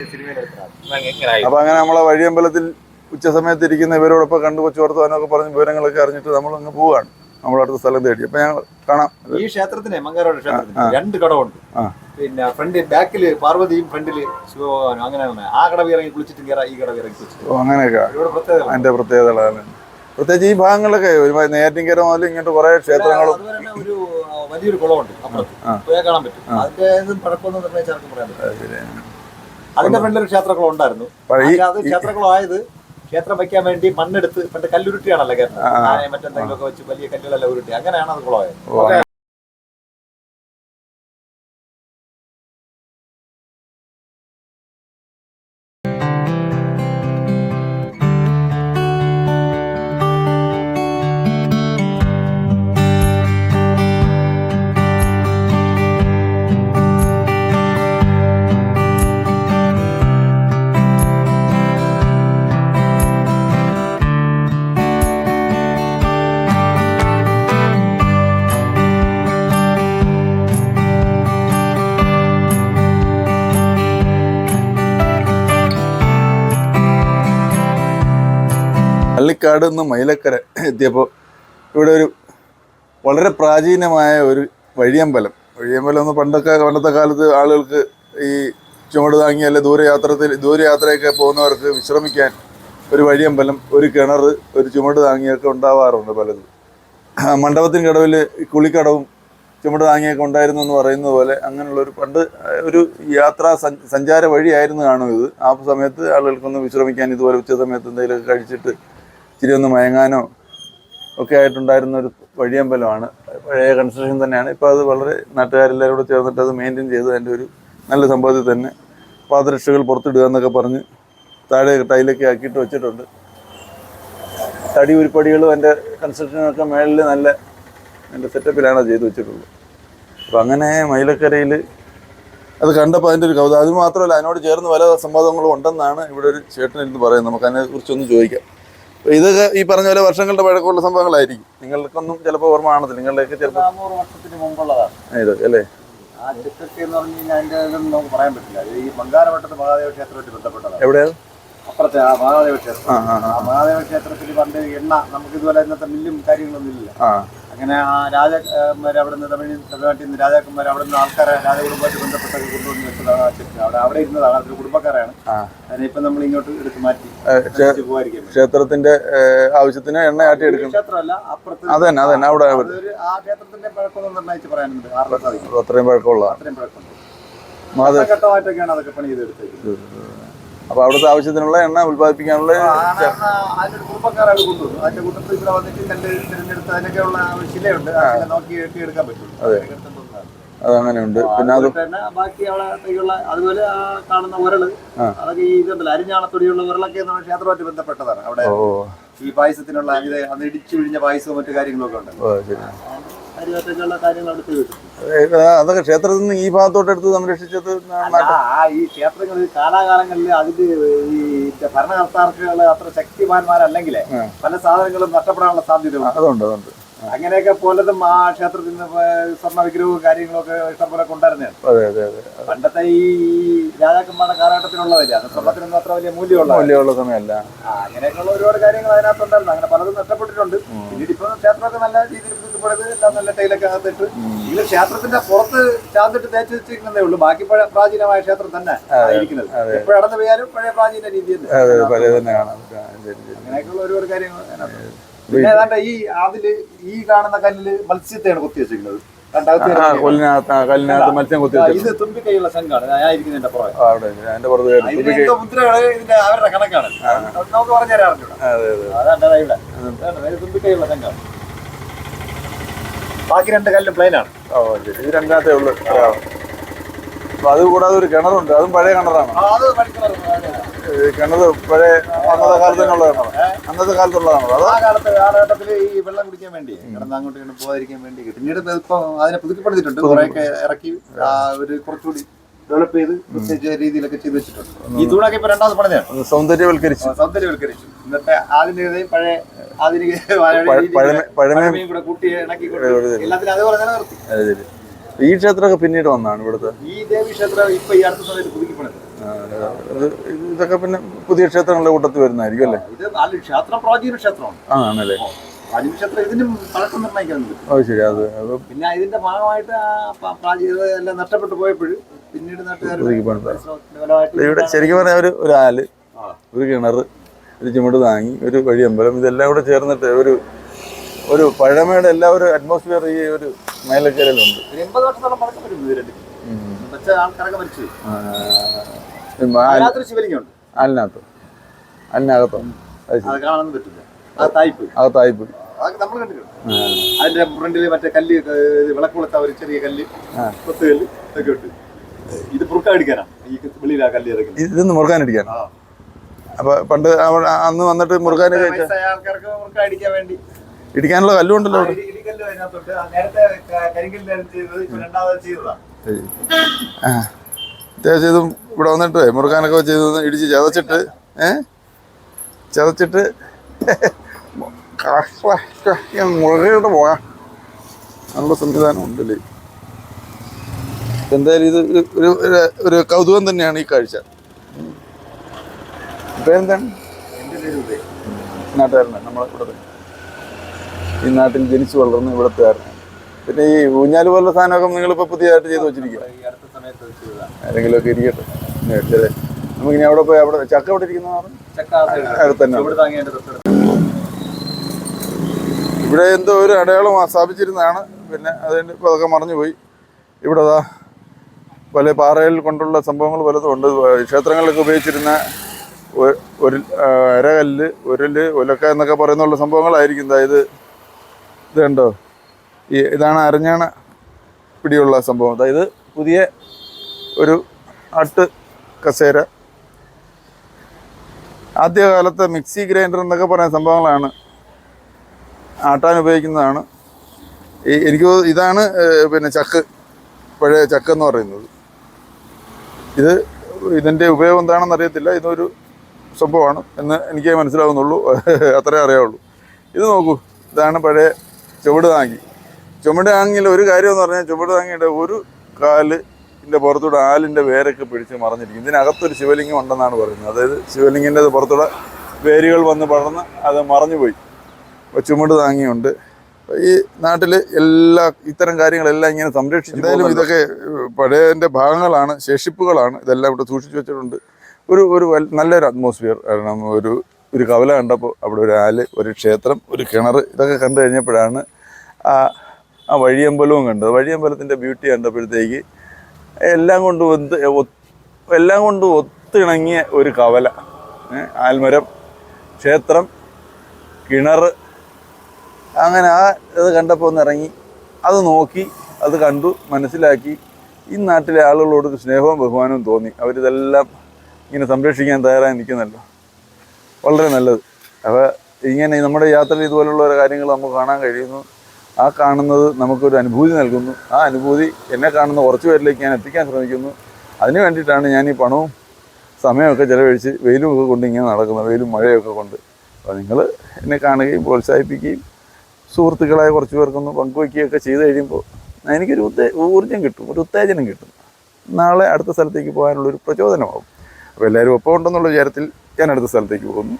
അപ്പൊ അങ്ങനെ നമ്മളെ വഴിയമ്പലത്തിൽ ഉച്ച സമയത്ത് ഇരിക്കുന്ന ഇവരോടൊപ്പം കണ്ടു കൊച്ചു വർത്തമാനമൊക്കെ പറഞ്ഞ് വിവരങ്ങളൊക്കെ അറിഞ്ഞിട്ട് നമ്മൾ അങ്ങ് പോവുകയാണ്. നമ്മളടുത്ത സ്ഥലം തേടി. അപ്പൊ ഞങ്ങൾ കാണാം. ഈ ക്ഷേത്രത്തിന് മംഗാരോട് ക്ഷേത്രത്തിന് രണ്ട് കടമുണ്ട്. പിന്നെ ഫ്രണ്ട് ബാക്കില് പാർവതിയും ഫ്രണ്ടില് ശിവഭഗവാനും. അങ്ങനെ ആ കടവ് ഇറങ്ങി കുളിച്ചിട്ട് ഈ കടവ് ഇറങ്ങി കുളിച്ചിട്ട് അങ്ങനെയൊക്കെ അതിന്റെ പ്രത്യേകതകളാണ്. പ്രത്യേകിച്ച് ഈ ഭാഗങ്ങളിലൊക്കെ നെയ്യാറ്റിൻകര മുതൽ ഇങ്ങോട്ട് കുറെ ക്ഷേത്രങ്ങളും ഒരു വലിയൊരു കുളമുണ്ട് അപ്പുറത്ത് പോയാൽ കാണാൻ പറ്റും. അതിന്റെ പഴക്കമൊന്നും നിർണ്ണയിച്ചാർക്കും പറയാൻ പറ്റും. അതിന്റെ ഫ്രണ്ടിൽ ഒരു ക്ഷേത്രക്കുളം ഉണ്ടായിരുന്നു. അത് ക്ഷേത്രക്കുളമായത് ക്ഷേത്രം വയ്ക്കാൻ വേണ്ടി മണ്ണെടുത്ത് പണ്ട് കല്ലുരുട്ടിയാണല്ലോ കേരളം മറ്റെന്തെങ്കിലുമൊക്കെ വെച്ച് വലിയ കല്ലുകളെല്ലാം ഉരുട്ടി അങ്ങനെയാണ് അത് കുളമായത്. പള്ളിക്കാട് നിന്ന് മൈലക്കര എത്തിയപ്പോൾ ഇവിടെ ഒരു വളരെ പ്രാചീനമായ ഒരു വഴിയമ്പലം എന്ന് പണ്ടത്തെ കാലത്ത് ആളുകൾക്ക് ഈ ചുമട് താങ്ങി അല്ലെ ദൂരയാത്രയൊക്കെ പോകുന്നവർക്ക് വിശ്രമിക്കാൻ ഒരു വഴിയമ്പലം, ഒരു കിണർ, ഒരു ചുമട് താങ്ങിയൊക്കെ ഉണ്ടാവാറുണ്ട് പലതും. മണ്ഡപത്തിന് കടവിൽ കുളിക്കടവും ചുമട് താങ്ങിയൊക്കെ ഉണ്ടായിരുന്നു എന്ന് പറയുന്നത് പോലെ അങ്ങനെയുള്ളൊരു പണ്ട് ഒരു സഞ്ചാര വഴിയായിരുന്നു കാണും ഇത്. ആ സമയത്ത് ആളുകൾക്കൊന്ന് വിശ്രമിക്കാൻ ഇതുപോലെ ഉച്ച സമയത്ത് എന്തെങ്കിലുമൊക്കെ കഴിച്ചിട്ട് ഇച്ചിരി ഒന്ന് മയങ്ങാനോ ഒക്കെ ആയിട്ടുണ്ടായിരുന്ന ഒരു വഴിയമ്പലമാണ്. പഴയ കൺസ്ട്രക്ഷൻ തന്നെയാണ്. ഇപ്പോൾ അത് വളരെ നാട്ടുകാരെല്ലാവരും കൂടെ ചേർന്നിട്ട് അത് മെയിൻറ്റെയിൻ ചെയ്ത് അതിൻ്റെ ഒരു നല്ല സംഭവത്തിൽ തന്നെ പാദരക്ഷകൾ പുറത്തിടുക എന്നൊക്കെ പറഞ്ഞ് താഴെ ടൈലൊക്കെ ആക്കിയിട്ട് വെച്ചിട്ടുണ്ട്. തടി ഉരുപ്പടികളും അതിൻ്റെ കൺസ്ട്രക്ഷനൊക്കെ മേളിൽ നല്ല സെറ്റപ്പിലാണ് ചെയ്ത് വെച്ചിട്ടുള്ളത്. അപ്പോൾ അങ്ങനെ മൈലക്കരയിൽ അത് കണ്ടപ്പോൾ അതിൻ്റെ ഒരു കൗതുകം. അത് മാത്രമല്ല, അതിനോട് ചേർന്ന് പല സംവാദങ്ങളും ഉണ്ടെന്നാണ് ഇവിടെ ഒരു ചേട്ടനിരുന്ന് പറയുന്നത്. നമുക്ക് അതിനെക്കുറിച്ചൊന്ന് ചോദിക്കാം. ഇതൊക്കെ ഈ പറഞ്ഞ പോലെ വർഷങ്ങളുടെ പഴക്കമുള്ള സംഭവങ്ങളായിരിക്കും. നിങ്ങൾക്കൊന്നും ചിലപ്പോൾ ഓർമ്മ കാണത്തില്ല. നിങ്ങളുടെയൊക്കെ ചിലപ്പോൾ 400 വർഷത്തിന് മുമ്പുള്ളതാണ് ഇതൊക്കെ അല്ലേ? ആ ചെക്കൊക്കെ എന്ന് പറഞ്ഞു കഴിഞ്ഞാൽ അതിൻ്റെ ഇതൊന്നും നമുക്ക് പറയാൻ പറ്റില്ല. ഈ മംഗാരവട്ടത്ത് മഹാദേവ ക്ഷേത്രമായിട്ട് ബന്ധപ്പെട്ടതാണ്. എവിടെയാണ്? അപ്പുറത്തെ ആ മഹാദേവ ക്ഷേത്രം. ആ മഹാദേവ ക്ഷേത്രത്തിൽ പണ്ട് എണ്ണ നമുക്ക് ഇതുപോലെ ഇന്നത്തെ മില്ലും കാര്യങ്ങളൊന്നും ഇല്ല. അങ്ങനെ ആ രാജാക്കന്മാർ അവിടെ നിന്ന് തമിഴ്നാട്ടിൽ നിന്ന് രാജാക്കന്മാർ അവിടെ നിന്ന് ആൾക്കാരെ രാജകുടുംബമായിട്ട് ബന്ധപ്പെട്ടൊക്കെ കൊണ്ടുവന്ന് വെച്ചതാണ് ആ ക്ഷേത്രം. അവിടെ ഇരുന്നതാണ്. അതൊരു കുടുംബക്കാരാണ്. അതിനിപ്പം നമ്മൾ ഇങ്ങോട്ട് എടുത്ത് മാറ്റി പോകാതിരിക്കും. ക്ഷേത്രത്തിന്റെ ആവശ്യത്തിന് എണ്ണ ആട്ടി എടുക്കും. ക്ഷേത്രമല്ല, അപ്പുറത്ത് അതന്നെ അവിടെ ആ ക്ഷേത്രത്തിന്റെ പഴക്കം നിർണ്ണയിച്ച് പറയാനുണ്ട്. അത്രയും പഴക്കമുള്ള ഘട്ടമായിട്ടൊക്കെയാണ് അതൊക്കെ പണി ചെയ്തെടുത്തത്. അപ്പൊ അവിടുത്തെ ആവശ്യത്തിനുള്ള എണ്ണ ഉത്പാദിപ്പിക്കാനുള്ള അതിന്റെ കുടുംബക്കാരാണ് കൊണ്ടുവന്നു. അതിന്റെ കൂട്ടത്തിൽ ഇവിടെ വന്നിട്ട് കല്ല് തിരഞ്ഞെടുത്ത് അതിനൊക്കെയുള്ള ശിലയുണ്ട്. നോക്കി എടുക്കാൻ പറ്റും. അതങ്ങനെയുണ്ട്. പിന്നെ അത് ബാക്കി അവിടെ അതുപോലെ ആ കാണുന്ന ഉരള് അതൊക്കെ ഈ ഇതുണ്ടല്ലോ അരിഞ്ഞാണത്തൊടിയുള്ള ഉരളൊക്കെ ക്ഷേത്രമായിട്ട് ബന്ധപ്പെട്ടതാണ്. അവിടെ ഈ പായസത്തിനുള്ള അന്ന് ഇടിച്ചു പിഴിഞ്ഞ പായസവും മറ്റു കാര്യങ്ങളൊക്കെ ഉണ്ട്. അതൊക്കെ ക്ഷേത്രത്തിൽ നിന്ന് ഈ ഭാഗത്തോട്ട് എടുത്ത് സംരക്ഷിച്ചത് ഈ ക്ഷേത്രങ്ങൾ കാലാകാലങ്ങളിൽ അതിന്റെ ഈ ഭരണകർത്താക്കൾ അത്ര ശക്തിമാന്മാരല്ലെങ്കിൽ പല സാധനങ്ങളും നഷ്ടപ്പെടാനുള്ള സാധ്യത അതുണ്ട്. അങ്ങനെയൊക്കെ പോലതും ആ ക്ഷേത്രത്തിൽ നിന്ന് സ്വർണ്ണ വിഗ്രഹവും കാര്യങ്ങളൊക്കെ ഇഷ്ടംപോലെ കൊണ്ടുവരുന്നതാണ്. പണ്ടത്തെ ഈ രാജാക്കന്മാരുടെ കാലഘട്ടത്തിലുള്ളതല്ലേ, അത് സ്വർണ്ണത്തിനൊന്നും അത്ര വലിയ മൂല്യമുള്ള സമയമല്ല. അങ്ങനെയൊക്കെയുള്ള ഒരുപാട് കാര്യങ്ങൾ അതിനകത്തുണ്ടായിരുന്നു. അങ്ങനെ പലതും നഷ്ടപ്പെട്ടിട്ടുണ്ട്. പിന്നീട് ഇപ്പൊ ക്ഷേത്രമൊക്കെ നല്ല രീതിയിൽ പുതുക്കപ്പെടുന്നത് എല്ലാം നല്ല ടൈലൊക്കെ അകത്തിട്ട് ഇത് ക്ഷേത്രത്തിന്റെ പുറത്ത് ചാന്തിട്ട് തേച്ച് വെച്ചിരിക്കുന്നതേ ഉള്ളൂ. ബാക്കി പ്രാചീനമായ ക്ഷേത്രം തന്നെ ഇരിക്കുന്നത്. എപ്പോഴും നടന്നു പോയാലും പഴയ പ്രാചീന രീതി അങ്ങനെയൊക്കെയുള്ള ഒരുപാട് കാര്യങ്ങൾ അതിനകത്ത്. പിന്നെ ഏതാണ്ട് ഈ കാണുന്ന കല്ലില് മത്സ്യത്തെയാണ് കൊത്തി വെച്ചിരിക്കുന്നത്. ഇത് തുമ്പിക്കൈയുള്ള ശംഖാണ് ആയിരിക്കുന്നതിന്റെ പുറകെ. മുദ്രകള് ഇതിന്റെ അവരുടെ കണക്കാണ്. നമുക്ക് പറഞ്ഞുതരാൻ അറിഞ്ഞൂടാ. അതാണ് തുമ്പിക്കൈയുള്ള ശംഖാണ്. ബാക്കി രണ്ട് കല്ലും പ്ലെയിനാണ്. ഇത് രണ്ടാമത്തേ ഉള്ളു. അത് കൂടാതെ ഒരു കിണറുണ്ട്. അതും പഴയ കിണറാണ്. കിണറ് പഴയ അന്നത്തെ കാലത്തിനുള്ള കിണറ്. അന്നത്തെ കാലത്തുള്ളതാണോ? ആ കാലഘട്ടത്തിൽ ഈ വെള്ളം കുടിക്കാൻ വേണ്ടി കിടന്ന് അങ്ങോട്ട് പോകാതിരിക്കാൻ വേണ്ടി പിന്നീട് ഇപ്പൊ അതിനെ പുതുക്കിപ്പെടുത്തിയിട്ടുണ്ട്. കുറെയൊക്കെ ഇറക്കി ഒരു കുറച്ചുകൂടി ഡെവലപ്പ് ചെയ്ത് പ്രത്യേകിച്ച രീതിയിലൊക്കെ ചെയ്ത് വെച്ചിട്ടുണ്ട്. ഈ തൂണൊക്കെ ഇപ്പൊ രണ്ടാമത് പണിതാണ്. സൗന്ദര്യവൽക്കരിച്ചു. ഇന്നത്തെ ആധുനികതയും പഴയ ആധുനിക പഴമയും കൂടെ കൂട്ടി ഇണക്കിക്കൊണ്ട് എല്ലാത്തിനും അതുപോലെ നിലനിർത്തി. ഈ ക്ഷേത്രമൊക്കെ പിന്നീട് വന്നാണ് ഇവിടുത്തെ. ഈ ദേവി ക്ഷേത്രം ഇപ്പൊ ഈ അടുത്ത സമയത്ത് പുതുക്കിപ്പണിത്. ഇതൊക്കെ പിന്നെ പുതിയ ക്ഷേത്രങ്ങളുടെ കൂട്ടത്തിൽ വരുന്നതായിരിക്കും അല്ലേ? ഇത് ക്ഷേത്രം പ്രാചീന ക്ഷേത്രമാണ്. ആണല്ലേ? പ്രാചീന ക്ഷേത്രം ഇതിനും പഴക്കം നിർണ്ണയിക്കാൻ പറ്റും. ഓ ശരി. അത് പിന്നെ ഇതിന്റെ ഭാഗമായിട്ട് എല്ലാം നഷ്ടപ്പെട്ടു പോയപ്പോഴും പിന്നീട് ഇവിടെ ശരിക്കും പറഞ്ഞാൽ ഒരു ആല്, ഒരു കിണർ, ഒരു ചുമട് താങ്ങി, ഒരു വഴിയമ്പലം, ഇതെല്ലാം കൂടെ ചേർന്നിട്ട് ഒരു പഴമയുടെ എല്ലാ ഒരു അറ്റ്മോസ്ഫിയർ ഈ ഒരു മേലക്കരയിലുണ്ട്. 80 വർഷത്തോളം പഴക്കം വരും ഇത് രണ്ടും. ആൾക്കാരൊക്കെ മരിച്ചു. ശിവലിംഗമുണ്ട് അതിനകത്തോ? അത് കാണാനൊന്നും പറ്റില്ല. അകത്തായിപ്പ് നമ്മൾ കണ്ടിട്ടുണ്ട്. അതിന്റെ ഫ്രണ്ടില് മറ്റേ കല്ല്, വിളക്കുളത്ത ഒരു ചെറിയ കല്ല്, കൊത്തുകല്ല് ഇതൊക്കെ ഇട്ട്. ഇത് മുറുക്കാടിക്കാനാണ് ഈ വെളിയിൽ ആ കല്ല് ഇറക്കുന്നത്. ഇതൊന്ന് മുറുക്കാനടിക്കാൻ. അപ്പൊ പണ്ട് അന്ന് വന്നിട്ട് ആൾക്കാർക്ക് മുറുക്കാടിക്കാൻ വേണ്ടി ഇടിക്കാനുള്ള കല്ലുണ്ടല്ലോ അവിടെ. ഇടിക്കല്ല് അതിനകത്തോട്ട് നേരത്തെ കരിങ്കല്ലാണ് ചെയ്തത്, രണ്ടാമത് ചെയ്തതാണ്. അത്യാവശ്യം ഇതും ഇവിടെ വന്നിട്ട് മുറുക്കാനൊക്കെ ചെയ്ത് ഇടിച്ച് ചതച്ചിട്ട് മുറുകയുടെ പോകാം നല്ല സംവിധാനം ഉണ്ടല്ലേ. എന്തായാലും ഇത് ഒരു കൗതുകം തന്നെയാണ് ഈ കാഴ്ച. പേരെന്താണ്? നാട്ടുകാരനാണ്, നമ്മളിവിടെ ഈ നാട്ടിൽ ജനിച്ചു വളർന്ന് ഇവിടത്തുകാരനാണ്. പിന്നെ ഈ ഊഞ്ഞാല് പോലുള്ള സാധനമൊക്കെ നിങ്ങളിപ്പോൾ പുതിയതായിട്ട് ചെയ്ത് വെച്ചിരിക്കുക? ആരെങ്കിലും ഒക്കെ ഇരിക്കട്ടെ. നമുക്കിനി അവിടെ പോയി അവിടെ ചക്ക ഇവിടെ ഇരിക്കുന്നതാണ് തന്നെ. ഇവിടെ എന്തോ ഒരു അടയാളം സ്ഥാപിച്ചിരുന്നതാണ്. പിന്നെ അതിന് ഇപ്പോൾ അതൊക്കെ മറഞ്ഞുപോയി. ഇവിടെ പല പാറയിൽ കൊണ്ടുള്ള സംഭവങ്ങൾ പലതും ഉണ്ട്. ക്ഷേത്രങ്ങളിലൊക്കെ ഉപയോഗിച്ചിരുന്ന ഒരു അരകല്ല്, ഉരുല്, ഉലക്ക എന്നൊക്കെ പറയുന്നുള്ള സംഭവങ്ങളായിരിക്കും. ഇത് കണ്ടോ? ഇതാണ് അരഞ്ഞാണ പിടിയുള്ള സംഭവം. അതായത് പുതിയ ഒരു ആട്ട് കസേര. ആദ്യകാലത്തെ മിക്സി ഗ്രൈൻഡർ എന്നൊക്കെ പറയുന്ന സംഭവങ്ങളാണ്, ആട്ടാൻ ഉപയോഗിക്കുന്നതാണ്. എനിക്ക് ഇതാണ് പിന്നെ പഴയ ചക്കെന്ന് പറയുന്നത്. ഇതിൻ്റെ ഉപയോഗം എന്താണെന്ന് അറിയത്തില്ല. ഇതൊരു സംഭവമാണ് എന്ന് എനിക്ക് മനസ്സിലാവുന്നുള്ളൂ, അത്രേ അറിയാവുള്ളൂ. ഇത് നോക്കൂ, ഇതാണ് പഴയ ചുവട് താങ്ങിയിൽ ഒരു കാര്യം എന്ന് പറഞ്ഞാൽ ചുവട് താങ്ങിയുടെ ഒരു കാലിൻ്റെ പുറത്തൂടെ ആലിൻ്റെ വേരൊക്കെ പിടിച്ച് മറഞ്ഞിരിക്കും. ഇതിനകത്തൊരു ശിവലിംഗം ഉണ്ടെന്നാണ് പറയുന്നത്. അതായത് ശിവലിംഗിൻ്റെ പുറത്തൂടെ വേരുകൾ വന്ന് പടർന്ന് അത് മറഞ്ഞുപോയി. ചുമട് താങ്ങിയുണ്ട്. ഈ നാട്ടിൽ ഇത്തരം കാര്യങ്ങളെല്ലാം ഇങ്ങനെ സംരക്ഷിച്ചു. എന്തായാലും ഇതൊക്കെ പഴയതിൻ്റെ ഭാഗങ്ങളാണ്, ശേഷിപ്പുകളാണ്. ഇതെല്ലാം ഇവിടെ സൂക്ഷിച്ചു വെച്ചിട്ടുണ്ട്. ഒരു നല്ലൊരു അറ്റ്മോസ്ഫിയർ. കാരണം ഒരു കവല കണ്ടപ്പോൾ അവിടെ ഒരു ആല്, ഒരു ക്ഷേത്രം, ഒരു കിണർ, ഇതൊക്കെ കണ്ടു കഴിഞ്ഞപ്പോഴാണ് ആ വഴിയമ്പലവും കണ്ടത്. വഴിയമ്പലത്തിൻ്റെ ബ്യൂട്ടി കണ്ടപ്പോഴത്തേക്ക് എല്ലാം കൊണ്ട് ഒത്തിണങ്ങിയ ഒരു കവല, ആൽമരം, ക്ഷേത്രം, കിണർ, അങ്ങനെ ഇത് കണ്ടപ്പോൾ ഒന്ന് ഇറങ്ങി, അത് നോക്കി, അത് കണ്ടു, മനസ്സിലാക്കി. ഈ നാട്ടിലെ ആളുകളോട് സ്നേഹവും ബഹുമാനവും തോന്നി. അവരിതെല്ലാം ഇങ്ങനെ സംരക്ഷിക്കാൻ തയ്യാറായി നിൽക്കുന്നല്ലോ. വളരെ നല്ലത്. അപ്പോൾ ഇങ്ങനെ നമ്മുടെ യാത്രയിൽ ഇതുപോലുള്ള കാര്യങ്ങൾ നമുക്ക് കാണാൻ കഴിയുന്നു. ആ കാണുന്നത് നമുക്കൊരു അനുഭൂതി നൽകുന്നു. ആ അനുഭൂതി എന്നെ കാണുന്ന കുറച്ച് പേരിലേക്ക് ഞാൻ എത്തിക്കാൻ ശ്രമിക്കുന്നു. അതിന് വേണ്ടിയിട്ടാണ് ഞാൻ ഈ പണവും സമയമൊക്കെ ചിലവഴിച്ച് വെയിലും ഒക്കെ കൊണ്ട് ഇങ്ങനെ നടക്കുന്നത്, വെയിലും മഴയൊക്കെ കൊണ്ട്. അപ്പോൾ നിങ്ങൾ എന്നെ കാണുകയും പ്രോത്സാഹിപ്പിക്കുകയും സുഹൃത്തുക്കളായ കുറച്ച് പേർക്കൊന്ന് പങ്കുവയ്ക്കുകയൊക്കെ ചെയ്ത് കഴിയുമ്പോൾ എനിക്കൊരു ഊർജ്ജം കിട്ടും, ഒരു ഉത്തേജനം കിട്ടും. നാളെ അടുത്ത സ്ഥലത്തേക്ക് പോകാനുള്ളൊരു പ്രചോദനമാകും. അപ്പോൾ എല്ലാവരും ഒപ്പം ഉണ്ടെന്നുള്ള വിചാരത്തിൽ ഞാൻ അടുത്ത സ്ഥലത്തേക്ക് പോകുന്നു.